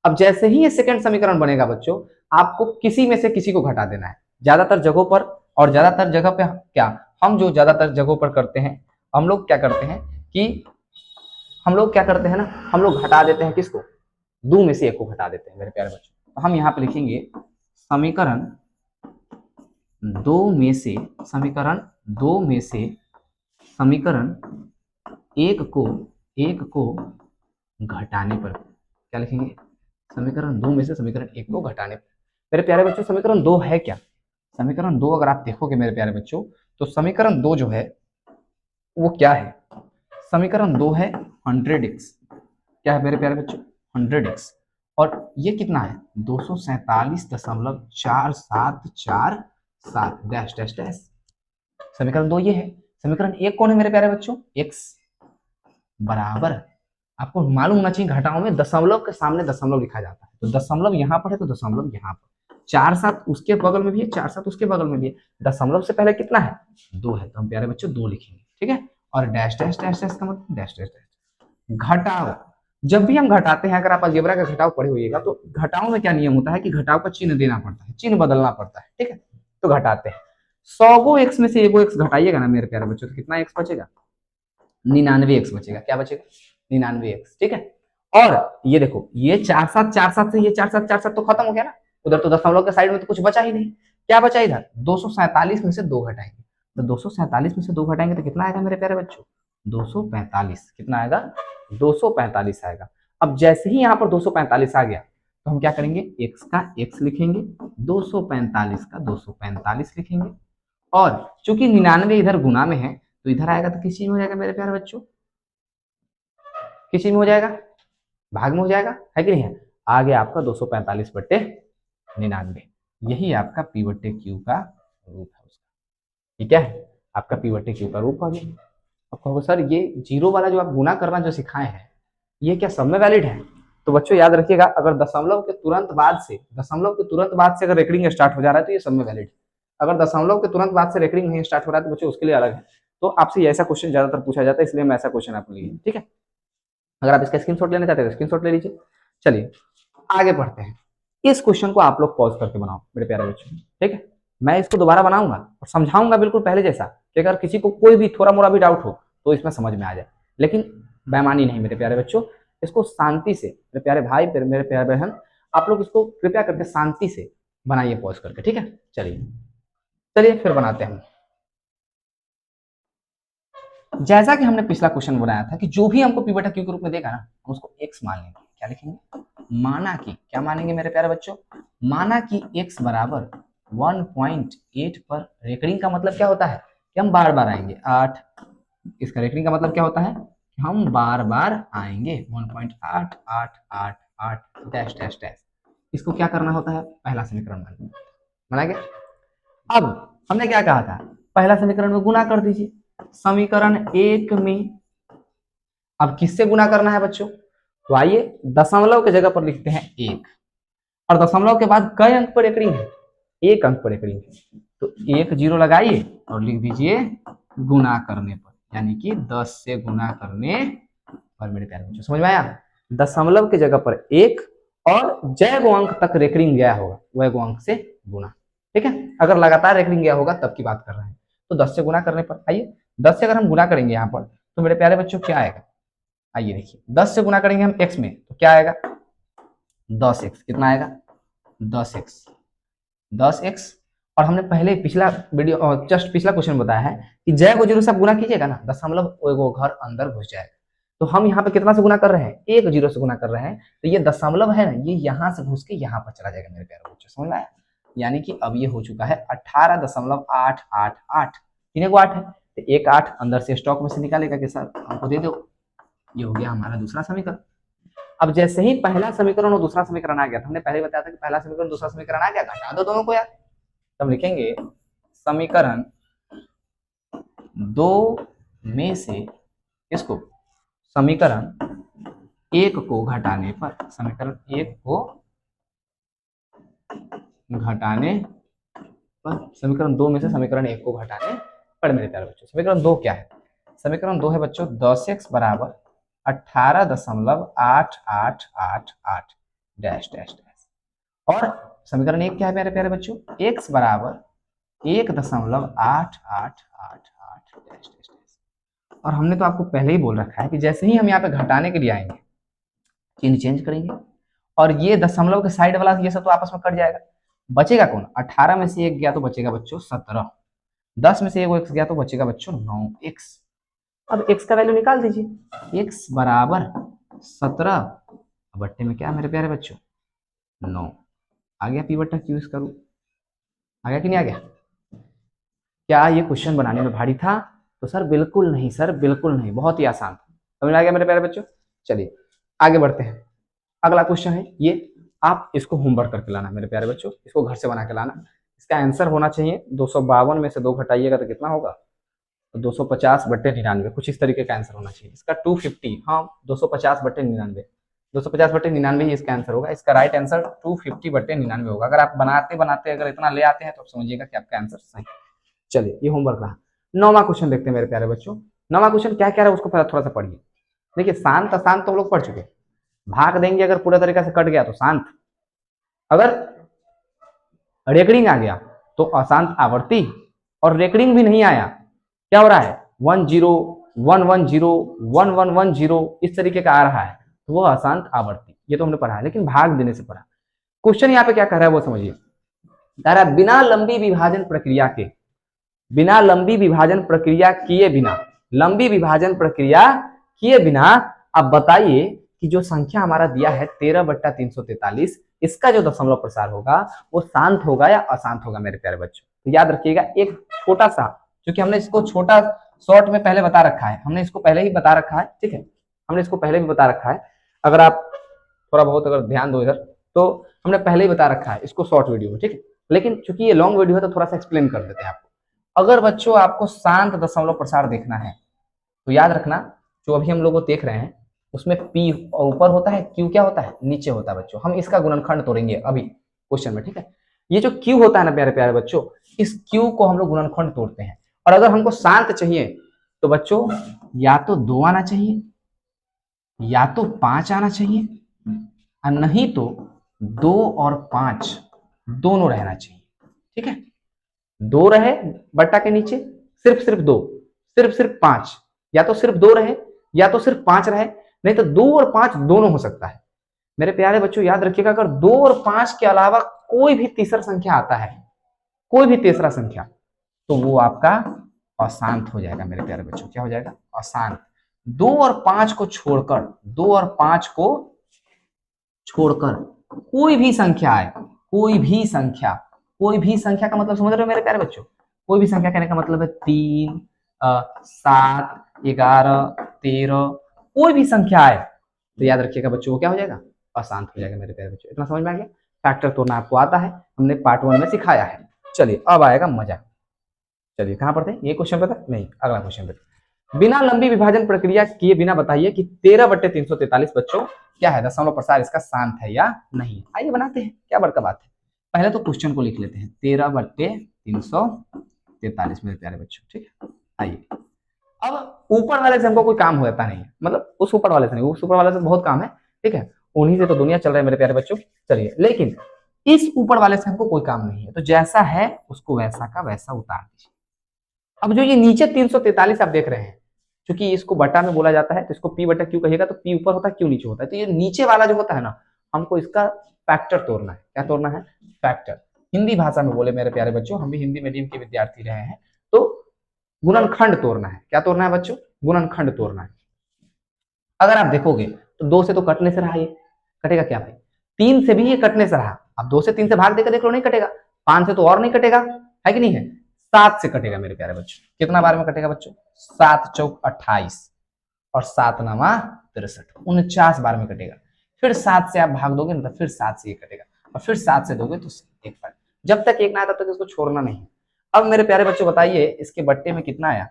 अब जैसे ही ये सेकंड समीकरण बनेगा बच्चों, आपको किसी में से किसी को घटा देना है। ज्यादातर जगहों पर, और ज्यादातर जगह पे क्या हम जो ज्यादातर जगहों पर करते हैं, हम लोग क्या करते हैं कि हम लोग क्या करते हैं ना, हम लोग घटा देते हैं किसको? 2 में से 1 को घटा देते हैं मेरे प्यारे बच्चों। तो हम यहाँ पे लिखेंगे समीकरण 2 में से, समीकरण 2 में से समीकरण 1 को घटाने पर, क्या लिखेंगे? समीकरण 2 में से समीकरण 1 को घटाने पर। मेरे प्यारे बच्चों समीकरण 2 है क्या? समीकरण 2 अगर आप देखोगे मेरे प्यारे बच्चों, तो समीकरण 2 जो है वो क्या है? समीकरण 2 है 100x। क्या है मेरे प्यारे बच्चों? 100x। और ये कितना है? 247.4747 डैश डैश डैश। समीकरण 2 ये है। समीकरण 1 कौन है मेरे प्यारे बच्चों? x बराबर, आपको मालूम होना चाहिए घटाओं में दशमलव के सामने दशमलव लिखा जाता है, तो दशमलव यहाँ पर है तो दशमलव यहाँ पर, 4 7 उसके बगल में भी है, 4 7 उसके बगल में भी है, दशमलव से पहले कितना है? 2 है, तो हम प्यारे बच्चों 2 लिखेंगे, ठीक है। और डैश डैश डैश डैश का मतलब डैश डैश डैश। घटाओ, जब भी हम घटाते हैं, अगर आप अलजेब्रा का घटाव पढ़े होइएगा तो घटाओ में क्या नियम होता है कि घटाव का चिन्ह देना पड़ता है, चिन्ह बदलना पड़ता है, ठीक है। तो घटाते हैं, 100 गो एक्स में से एगो एक्स घटाइएगा ना मेरे प्यारे बच्चों, तो कितना एक्स बचेगा? 99 एक्स बचेगा। क्या बचेगा? 99 एक्स, ठीक है। और ये देखो, ये 4 7 से ये 4 7 तो खत्म हो गया ना, उधर तो दशमलव के साइड में तो कुछ बचा ही नहीं। क्या बचा इधर? 247 में से 2 घटाएंगे, तो 247 में से 2 घटाएंगे तो कितना आएगा मेरे प्यारे बच्चों? 245। कितना आएगा? 245 आएगा। अब जैसे ही यहाँ पर 245 आ गया तो हम क्या करेंगे? x का x लिखेंगे, 245 का 245 लिखेंगे, और चूंकि 99 इधर गुना में है तो इधर आएगा तो किस चीज में हो जाएगा मेरे प्यारे बच्चों? किस चीज में हो जाएगा? भाग में हो जाएगा, है कि नहीं है? आ गया आपका 245/99। यही आपका p/q का रूप है उसका, ठीक है। आपका p/q का रूप हो गया। अब कहोगे सर ये जीरो वाला जो आप गुना करना जो सिखाए हैं, ये क्या सब में वैलिड है? तो बच्चों याद रखिएगा, अगर दशमलव के तुरंत बाद से अगर रेकरिंग स्टार्ट हो जा रहा है तो ये सब में वैलिड है। अगर दशमलव के तुरंत बाद से रेकरिंग नहीं स्टार्ट हो रहा है तो बच्चों उसके लिए अलग है। तो आपसे ऐसा क्वेश्चन ज्यादातर पूछा जाता है, इसलिए मैं ऐसा क्वेश्चन आपको लिए, ठीक है। अगर आप इसका स्क्रीनशॉट लेना चाहते हैं तो स्क्रीनशॉट ले लीजिए। चलिए आगे बढ़ते हैं। इस क्वेश्चन को आप लोग पॉज करके बनाओ मेरे प्यारे बच्चों, ठीक है। मैं इसको दोबारा बनाऊंगा और समझाऊंगा बिल्कुल पहले जैसा, कि अगर किसी को कोई भी थोड़ा मोड़ा भी डाउट हो तो इसमें समझ में आ जाए, लेकिन बेईमानी नहीं मेरे प्यारे बच्चों। इसको शांति से मेरे प्यारे भाई, मेरे प्यारे बहन, आप लोग इसको कृपया करके शांति से बनाइए पॉज करके, ठीक है। चलिए चलिए फिर बनाते हैं। जैसा कि हमने पिछला क्वेश्चन बनाया था कि जो भी हमको p/q के रूप में देगा ना, हम उसको x मान लेंगे। क्या लिखेंगे? माना कि, क्या मानेंगे मेरे प्यारे बच्चों? माना कि x बराबर 1.8 पर, रेकरिंग का मतलब क्या होता है कि हम बार बार आएंगे। 8, इसका रेकरिंग का मतलब क्या होता है? हम बार बार आएंगे। 1.8888 डैश डैश डैश। इसको क्या करना होता है? पहला समीकरण बना गया। अब हमने क्या कहा था? पहला समीकरण में गुना कर दीजिए। समीकरण 1 में अब किससे गुना करना है बच्चों? तो आइए दशमलव के जगह पर लिखते हैं 1, और दशमलव के बाद कई अंक पर रेकरिंग है? 1 अंक पर रेकरिंग है, तो 1 0 लगाइए और लिख दीजिए गुना करने पर, यानी कि 10 से गुना करने पर मेरे प्यारे बच्चों। समझ में आया? दशमलव की जगह पर 1 और जय गो अंक तक रेकरिंग गया होगा वह गो अंक से गुना, ठीक है। अगर लगातार रेकरिंग गया होगा तब की बात कर रहे हैं। तो 10 से गुना करने पर, आइए 10 से अगर हम गुना करेंगे यहाँ पर तो मेरे प्यारे बच्चों क्या आएगा? आइए देखिए, 10 से गुना करेंगे हम x में तो क्या आएगा? 10x। कितना आएगा? 10x, 10x। और हमने पहले पिछला वीडियो जस्ट पिछला क्वेश्चन बताया है कि जय को जीरो से आप गुना कीजिएगा ना, दशमलव वो घर अंदर घुस जाएगा। तो हम यहाँ पे कितना से गुना कर रहे हैं? 1 0 से गुना कर रहे हैं, तो ये दशमलव है ना, ये यहाँ से घुस के यहाँ पर चला जाएगा मेरे प्यारे बच्चों। समझ में आया? यानी कि अब ये हो चुका है 18.888। तीन को 8 है तो एक 8 अंदर से स्टॉक में से निकालेगा कि सर हमको दे दो। ये हो गया हमारा दूसरा समीकरण। अब जैसे ही पहला समीकरण और दूसरा समीकरण आ गया, तो हमने पहले बताया था कि पहला समीकरण दूसरा समीकरण आ गया, घटा दो दोनों को यार। तो हम लिखेंगे समीकरण 2 में से इसको समीकरण 1 को घटाने पर, समीकरण 1 को घटाने पर, समीकरण 2 में से समीकरण 1 को घटाने पर मेरे प्यारे बच्चों। समीकरण 2 क्या है? समीकरण 2 है बच्चों 10x बराबर 18.8888 डैश डैश डैश। और समीकरण 1 क्या है मेरे प्यारे बच्चों? x बराबर 1.8888 डैश डैश डैश। और हमने तो आपको पहले ही बोल रखा है कि जैसे ही हम यहाँ पे घटाने के लिए आएंगे, चिन्ह चेंज करेंगे, और ये दशमलव के साइड वाला ये सब तो आपस में कट जाएगा। बचेगा कौन? 18 में से 1 गया तो बचेगा बच्चों 17, 10 में से 1 x गया तो बचेगा बच्चों 9x। अब x का वैल्यू निकाल दीजिए। x बराबर 17 बट्टे में क्या मेरे प्यारे बच्चों? 9। आ गया p/q इसका रूप? आ गया कि नहीं आ गया? क्या ये क्वेश्चन बनाने में भारी था? तो सर बिल्कुल नहीं, सर बिल्कुल नहीं, बहुत ही आसान था। समझ में आ गया मेरे प्यारे बच्चों? चलिए आगे बढ़ते हैं। अगला क्वेश्चन है ये, आप इसको होमवर्क करके लाना मेरे प्यारे बच्चों, इसको घर से बना के लाना। इसका आंसर होना चाहिए 252 में से 2 घटाइएगा तो कितना होगा, तो 250/99, कुछ इस तरीके का आंसर होना चाहिए इसका। 250, हाँ 250/99, 250/99 ही इसका आंसर होगा। इसका राइट आंसर 250/99 होगा। अगर आप बनाते बनाते अगर इतना ले आते हैं तो आप समझिएगा कि आपका आंसर सही। चलिए ये होमवर्क रहा। 9वां क्वेश्चन देखते हैं मेरे प्यारे बच्चों। 9वां क्वेश्चन क्या कह रहा है उसको पहले थोड़ा सा पढ़िए। देखिए शांत अशांत तो हम लोग पढ़ चुके हैं, भाग देंगे अगर पूरा तरीका से कट गया तो शांत, अगर रेकरिंग आ गया तो अशांत आवर्ती, और रेकरिंग भी नहीं आया, क्या हो रहा है 10 110 1110 इस तरीके का आ रहा है, तो वो अशांत आवर्ती। ये तो हमने पढ़ा है, लेकिन भाग देने से पढ़ा। क्वेश्चन यहाँ पे क्या कर रहा है वो समझिए। कह रहा है बिना लंबी विभाजन प्रक्रिया के, बिना लंबी विभाजन प्रक्रिया किए बिना, लंबी विभाजन प्रक्रिया किए बिना अब बताइए कि जो संख्या हमारा दिया है 13/343, इसका जो दशमलव प्रसार होगा वो शांत होगा या अशांत होगा मेरे प्यारे बच्चों। तो याद रखिएगा एक छोटा सा, क्योंकि हमने इसको छोटा शॉर्ट में पहले बता रखा है, हमने इसको पहले ही बता रखा है, ठीक है, हमने इसको पहले भी बता रखा है। अगर आप थोड़ा बहुत अगर ध्यान दो इधर तो हमने पहले ही बता रखा है इसको शॉर्ट वीडियो में, ठीक है, लेकिन चूंकि ये लॉन्ग वीडियो है तो थोड़ा सा एक्सप्लेन कर देते हैं आपको। अगर बच्चों आपको शांत दशमलव प्रसार देखना है तो याद रखना जो अभी हम लोग को देख रहे हैं उसमें P ऊपर होता है, Q क्या होता है नीचे होता है बच्चों। हम इसका गुणनखंड तोड़ेंगे अभी क्वेश्चन में, ठीक है। ये जो Q होता है ना प्यारे प्यारे बच्चों, इस Q को हम लोग गुणनखंड तोड़ते हैं। और अगर हमको शांत चाहिए तो बच्चों या तो 2 आना चाहिए या तो 5 आना चाहिए, और नहीं तो 2 और 5 दोनों रहना चाहिए, ठीक है। 2 रहे बट्टा के नीचे, सिर्फ 2, सिर्फ 5, या तो सिर्फ 2 रहे या तो सिर्फ 5 रहे, नहीं तो 2 और 5 दोनों हो सकता है। मेरे प्यारे बच्चों याद रखिएगा अगर 2 और 5 के अलावा कोई भी तीसरा संख्या आता है, कोई भी तीसरा संख्या, तो वो आपका अशांत हो जाएगा मेरे प्यारे बच्चों। क्या हो जाएगा अशांत। 2 और 5 को छोड़कर, 2 और 5 को छोड़कर कोई भी संख्या आए, कोई भी संख्या, कोई भी संख्या का मतलब समझ रहे हो मेरे प्यारे बच्चों, कोई भी संख्या कहने का मतलब है 3 7 11 13, कोई भी संख्या आए तो याद रखिएगा बच्चों वो क्या हो जाएगा अशांत हो जाएगा मेरे प्यारे बच्चों। इतना समझ में आ गया। फैक्टर तोड़ना आपको आता है, हमने पार्ट 1 में सिखाया है। चलिए अब आएगा मजा। चलिए कहां पर थे ये क्वेश्चन पे था, नहीं अगला क्वेश्चन पे। बिना लंबी विभाजन प्रक्रिया किए बिना बताइए कि 13/343 बच्चों क्या है दशमलव प्रसार इसका शांत है या नहीं। आइए बनाते हैं, क्या बड़का बात है। पहले तो क्वेश्चन को लिख लेते हैं 13/343 मेरे प्यारे बच्चों, ठीक है। आइए अब ऊपर वाले से हमको कोई काम होता नहीं है, मतलब उस ऊपर वाले से नहीं, उस ऊपर वाले से बहुत काम है, ठीक है, उन्हीं से तो दुनिया चल रहा है मेरे प्यारे बच्चों। चलिए लेकिन इस ऊपर वाले से हमको कोई काम नहीं है, तो जैसा है उसको वैसा का वैसा उतार दीजिए। अब जो ये नीचे 343 आप देख रहे हैं, क्योंकि इसको बटा में बोला जाता है तो इसको P/Q कहिएगा, तो P ऊपर होता है Q नीचे होता है, तो ये नीचे वाला जो होता है ना हमको इसका फैक्टर तोड़ना है। क्या तोड़ना है फैक्टर। हिंदी भाषा में बोले मेरे प्यारे बच्चों, हम भी हिंदी मीडियम के विद्यार्थी रहे हैं, तो गुणनखंड तोड़ना है। क्या तोड़ना है बच्चों गुणनखंड तोड़ना है। अगर आप देखोगे तो 2 से तो कटने से रहा, ये कटेगा क्या भाई, 3 से भी ये कटने से रहा। अब 2 से 3 से भाग देकर देख लो नहीं कटेगा, 5 से तो और नहीं कटेगा, है कि नहीं है, 7 से कटेगा मेरे प्यारे बच्चों। कितना बार में कटेगा बच्चों 7 चौक 28 और 7 नामा 63, 49 बार में कटेगा। फिर 7 से आप भाग दोगे ना तो फिर 7 से ये कटेगा, और फिर 7 से दोगे तो 1 बार। जब तक 1 ना आया तब तक इसको छोड़ना नहीं। अब मेरे प्यारे बच्चों बताइए इसके बट्टे में कितना आया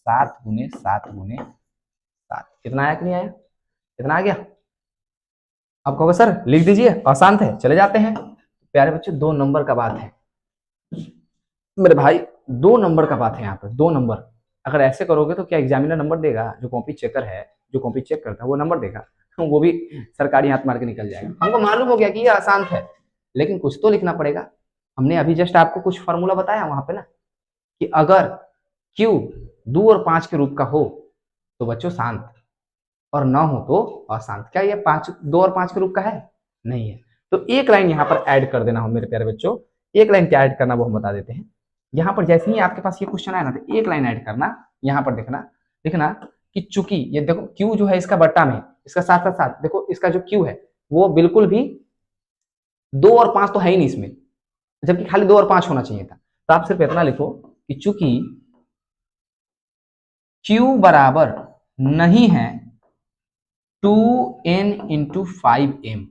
7 गुने 7 गुने 7, कितना आया कि नहीं आया, कितना आ गया। आप कहोगे सर लिख दीजिए आसान है, चले जाते हैं। प्यारे बच्चों 2 नंबर का बात है मेरे भाई, 2 नंबर का बात है यहाँ पर, 2 नंबर। अगर ऐसे करोगे तो क्या एग्जामिनर नंबर देगा, जो कॉपी चेकर है, जो कॉपी चेक करता है वो नंबर देगा, वो भी सरकारी हाथ मार के निकल जाएगा। हमको मालूम हो गया कि ये आसान है, लेकिन कुछ तो लिखना पड़ेगा। हमने अभी जस्ट आपको कुछ फॉर्मूला बताया वहां पे ना, कि अगर Q 2 और 5 के रूप का हो तो बच्चों शांत, और ना हो तो अशांत। क्या ये 2 और 5 के रूप का है, नहीं है, तो एक लाइन यहाँ पर ऐड कर देना हो मेरे प्यारे बच्चों। एक लाइन क्या ऐड करना वो हम बता देते हैं। यहाँ पर जैसे ही आपके पास ये क्वेश्चन आया ना तो एक लाइन ऐड करना, यहाँ पर देखना कि चूंकि ये देखो Q जो है इसका बट्टा में, इसका साथ साथ देखो इसका जो Q है वो बिल्कुल भी 2 और 5 तो है ही नहीं इसमें, जबकि खाली 2 और 5 होना चाहिए था। तो आप सिर्फ इतना लिखो कि चूंकि Q बराबर नहीं है 2n into 5m,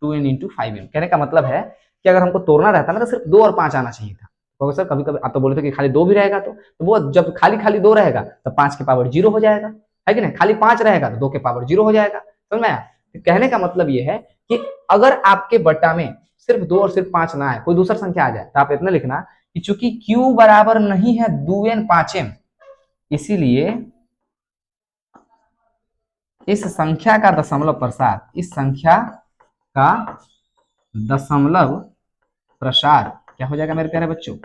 2n into 5m। कहने का मतलब है कि अगर हमको तोड़ना रहता ना तो सिर्फ 2 और 5 आना चाहिए था, तो सर कभी कभी आप तो बोले थे कि खाली 2 भी रहेगा, तो वो जब खाली खाली 2 रहेगा तो 5 के पावर 0 हो जाएगा, है कि नहीं? खाली 5 रहेगा तो 2 के पावर 0 हो जाएगा। समझ में आया? तो कहने का मतलब ये है कि अगर आपके बट्टा में सिर्फ 2 और सिर्फ 5 ना है, कोई दूसरा संख्या आ जाए, तो आप इतना लिखना कि चूंकि q बराबर नहीं है 2n 5m, इसीलिए इस संख्या का दशमलव प्रसार, इस संख्या का दशमलव प्रसार क्या हो जाएगा मेरे प्यारे बच्चों?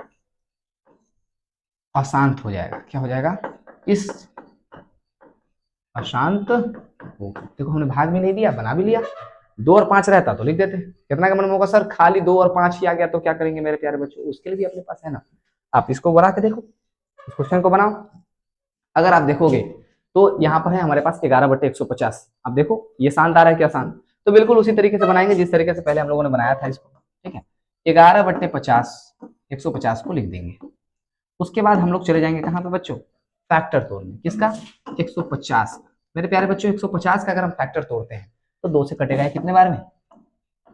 अशांत हो जाएगा। क्या हो जाएगा? इस अशांत हो। देखो हमने भाग भी नहीं दिया, बना भी लिया। 2 और 5 रहता तो लिख देते। कितना का मन होगा सर? खाली 2 और 5 ही आ गया तो क्या करेंगे मेरे प्यारे बच्चों? उसके लिए भी अपने पास है ना, आप इसको बना के देखो, इस क्वेश्चन को बनाओ। अगर आप देखोगे तो यहाँ पर है हमारे पास 11/150। अब देखो ये शांत आ रहा है क्या? शांत। तो बिल्कुल उसी तरीके से बनाएंगे जिस तरीके से पहले हम लोगों ने बनाया था इसको। ठीक है, 11/50 150 को लिख देंगे। उसके बाद हम लोग चले जाएंगे कहाँ पे बच्चों? फैक्टर तोड़ने। किसका? 150। मेरे प्यारे बच्चों 150 का अगर हम फैक्टर तोड़ते हैं तो 2 से कटेगा कितने बार में?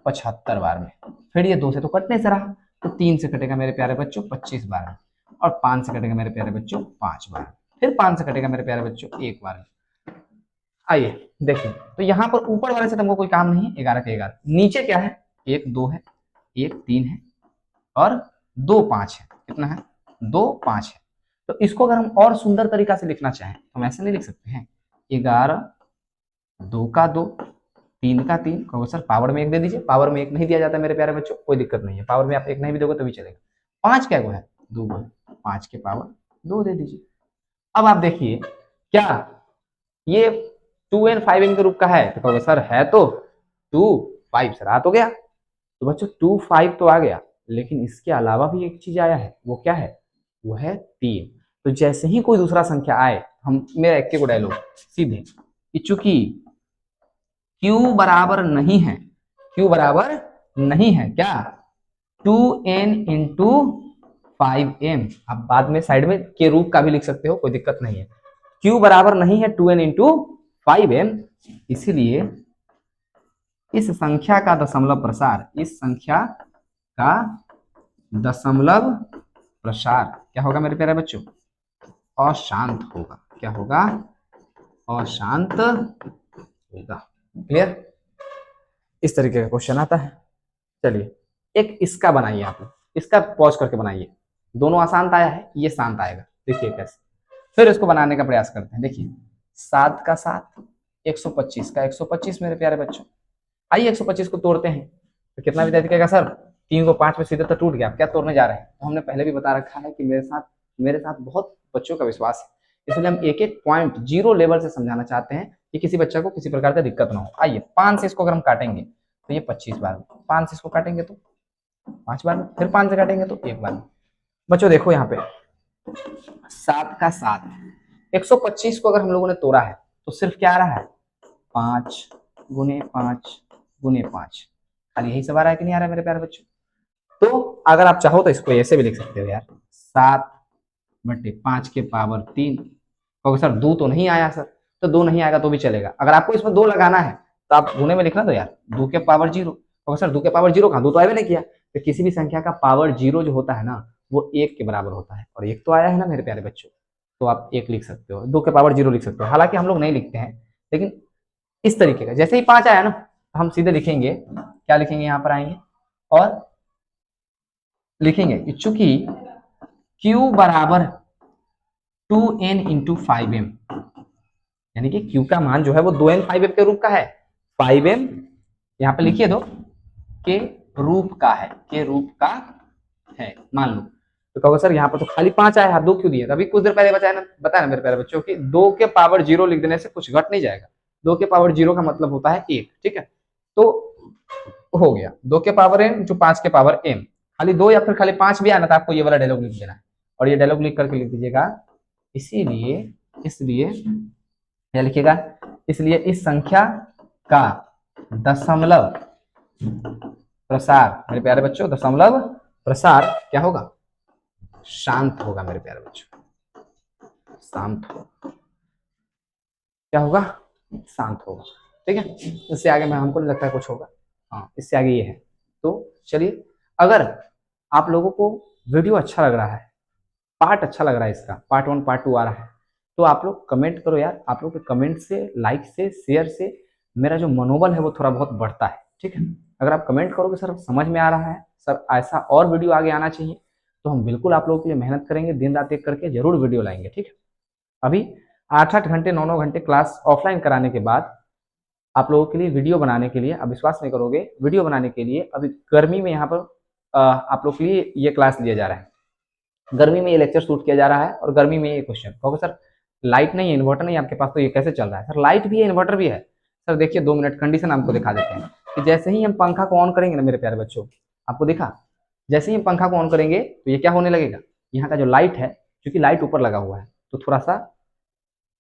75 बार में। फिर ये 2 से तो कटने से रहा, तो 3 से कटेगा मेरे प्यारे बच्चों 25 बार में, और 5 से कटेगा मेरे प्यारे बच्चों 5 बार, फिर 5 से कटेगा मेरे प्यारे बच्चों 1 बार में। आइए देखिए, तो यहाँ पर ऊपर वाले से तुमको कोई काम नहीं है, 11 के 11। नीचे क्या है? 1 2 है, 1 3 है, और 2 5 है। कितना है? 2 5 है। तो इसको अगर हम और सुंदर तरीका से लिखना चाहें तो हम ऐसे नहीं लिख सकते हैं? 11 2 का 2 3 का 3। कहो सर पावर में 1 दे दीजिए। पावर में 1 नहीं दिया जाता मेरे प्यारे बच्चों, कोई दिक्कत नहीं है, पावर में आप 1 नहीं भी दोगे तो भी चलेगा। 5 क्या है? 2 है, 5 के पावर 2 दे दीजिए। अब आप देखिए क्या ये 2n 5n के रूप का है? तो कहोगे सर है तो 2 5 सर आ तो गया। तो बच्चों 2 5 तो आ गया, लेकिन इसके अलावा भी एक चीज आया है। वो क्या है? वो है 3। तो जैसे ही कोई दूसरा संख्या आए, हम मेरा एक को डायलॉग सीधे कि चूंकि q बराबर नहीं है, q बराबर नहीं है क्या? 2n into 5m। आप बाद में साइड में के रूप का भी लिख सकते हो, कोई दिक्कत नहीं है। q बराबर नहीं है 2n इंटू 5m, इसीलिए इस संख्या का दशमलव प्रसार, इस संख्या का दशमलव प्रसार क्या होगा मेरे प्यारे बच्चों? अशांत होगा। क्या होगा? अशांत होगा। क्लियर? इस तरीके का क्वेश्चन आता है। चलिए एक इसका बनाइए, आप इसका पॉज करके बनाइए। दोनों अशांत आया है, ये शांत आएगा। देखिए कैसे, फिर इसको बनाने का प्रयास करते हैं। देखिए 7 का 7, 125 का 125 मेरे प्यारे बच्चों। आइए 125 को तोड़ते हैं तो कितना विद्यार्थी कहेगा सर 3 को 5 में सीधे तो टूट गया, आप क्या तोड़ने जा रहे हैं? तो हमने पहले भी बता रखा है कि मेरे साथ बहुत बच्चों का विश्वास है, इसलिए हम एक एक पॉइंट 0 लेवल से समझाना चाहते हैं कि किसी बच्चा को किसी प्रकार का दिक्कत ना हो। आइए 5 से इसको अगर हम काटेंगे तो ये 25 बार में, 5 से इसको काटेंगे तो 5 बार में, फिर 5 से काटेंगे तो 1 बार में। बच्चों देखो यहाँ पे 7 का 7, 125 को अगर हम लोगों ने तोड़ा है तो सिर्फ क्या आ रहा है? 5 गुने 5 गुने 5। खाली यही सब आ रहा है कि नहीं आ रहा है मेरे प्यारे बच्चों? तो अगर आप चाहो तो इसको ऐसे भी लिख सकते हो यार, 7/5 के पावर 3। कहोगे सर 2 तो नहीं आया सर, तो 2 नहीं आएगा तो भी चलेगा। अगर आपको इसमें 2 लगाना है तो आप गुने में लिखना, तो यार 2 के पावर 0। कहोगे सर 2 के पावर 0 कहाँ? 2 तो आया नहीं किया। तो किसी भी संख्या का पावर 0 जो होता है ना, वो 1 के बराबर होता है, और 1 तो आया है ना मेरे प्यारे बच्चों, तो आप 1 लिख सकते हो, 2 के पावर 0 लिख सकते हो। हालांकि हम लोग नहीं लिखते हैं, लेकिन इस तरीके का जैसे ही 5 आया ना हम सीधे लिखेंगे। क्या लिखेंगे? यहाँ पर आएंगे और लिखेंगे कि चूंकि q बराबर 2n इंटू 5m, यानी कि q का मान जो है वो 2n 5m के रूप का है। 5m यहाँ पे लिखिए दो के रूप का है, के रूप का है मान लो। तो कहोगे सर यहाँ पर तो खाली 5 आया है, 2 क्यों दिए? अभी कुछ देर पहले बताया ना मेरे प्यारे बच्चों की 2 के पावर 0 लिख देने से कुछ घट नहीं जाएगा। 2 के पावर 0 का मतलब होता है 1। ठीक है, तो हो गया 2 के पावर m जो 5 के पावर m। खाली 2 या फिर खाली 5 भी आना था, आपको ये वाला डायलॉग लिख देना है, और ये डायलॉग लिख करके लिख दीजिएगा। इसीलिए इसलिए क्या लिखिएगा? इसलिए इस संख्या का दशमलव प्रसार मेरे प्यारे बच्चों, दशमलव प्रसार क्या होगा? शांत होगा मेरे प्यारे बच्चों, शांत होगा। क्या होगा? शांत होगा। ठीक है, इससे आगे मैं हमको नहीं लगता है कुछ होगा। हाँ इससे आगे ये है। तो चलिए, अगर आप लोगों को वीडियो अच्छा लग रहा है, पार्ट अच्छा लग रहा है, इसका पार्ट 1 पार्ट 2 आ रहा है, तो आप लोग कमेंट करो यार। आप लोग के कमेंट से, लाइक से, शेयर से मेरा जो मनोबल है वो थोड़ा बहुत बढ़ता है, ठीक है। अगर आप कमेंट करोगे सर समझ में आ रहा है, सर ऐसा और वीडियो आगे आना चाहिए, तो हम बिल्कुल आप लोगों के लिए मेहनत करेंगे, दिन रात एक करके जरूर वीडियो लाएंगे, ठीक है। अभी 8-8 घंटे 9-9 घंटे क्लास ऑफलाइन कराने के बाद आप लोगों के लिए वीडियो बनाने के लिए, अब विश्वास नहीं करोगे, वीडियो बनाने के लिए अभी गर्मी में यहाँ पर आप लोग के लिए ये क्लास लिया जा रहा है, गर्मी में ये लेक्चर शूट किया जा रहा है, और गर्मी में ये क्वेश्चन। कहोगे सर लाइट नहीं है, इन्वर्टर नहीं है आपके पास, तो ये कैसे चल रहा है? सर लाइट भी है, इन्वर्टर भी है। सर देखिए 2 मिनट कंडीशन आपको दिखा देते हैं कि जैसे ही हम पंखा को ऑन करेंगे ना मेरे प्यारे बच्चों, आपको दिखा, जैसे ही हम पंखा को ऑन करेंगे तो ये क्या होने लगेगा, यहाँ का जो लाइट है, क्योंकि लाइट ऊपर लगा हुआ है, तो थोड़ा सा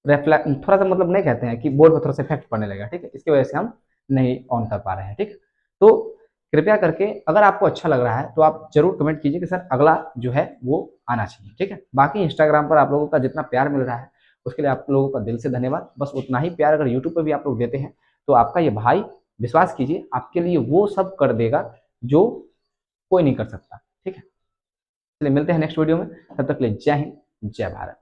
रिफ्लेक्ट, थोड़ा सा मतलब नहीं कहते हैं कि बोर्ड पर थोड़ा सा इफेक्ट पड़ने लगेगा, ठीक है, इसकी वजह से हम नहीं ऑन कर पा रहे हैं, ठीक है। तो कृपया करके अगर आपको अच्छा लग रहा है तो आप जरूर कमेंट कीजिए कि सर अगला जो है वो आना चाहिए, ठीक है। बाकी इंस्टाग्राम पर आप लोगों का जितना प्यार मिल रहा है उसके लिए आप लोगों का दिल से धन्यवाद। बस उतना ही प्यार अगर यूट्यूब पर भी आप लोग देते हैं तो आपका ये भाई, विश्वास कीजिए, आपके लिए वो सब कर देगा जो कोई नहीं कर सकता, ठीक है। चलिए मिलते हैं नेक्स्ट वीडियो में, तब तक के लिए जय हिंद, जय भारत।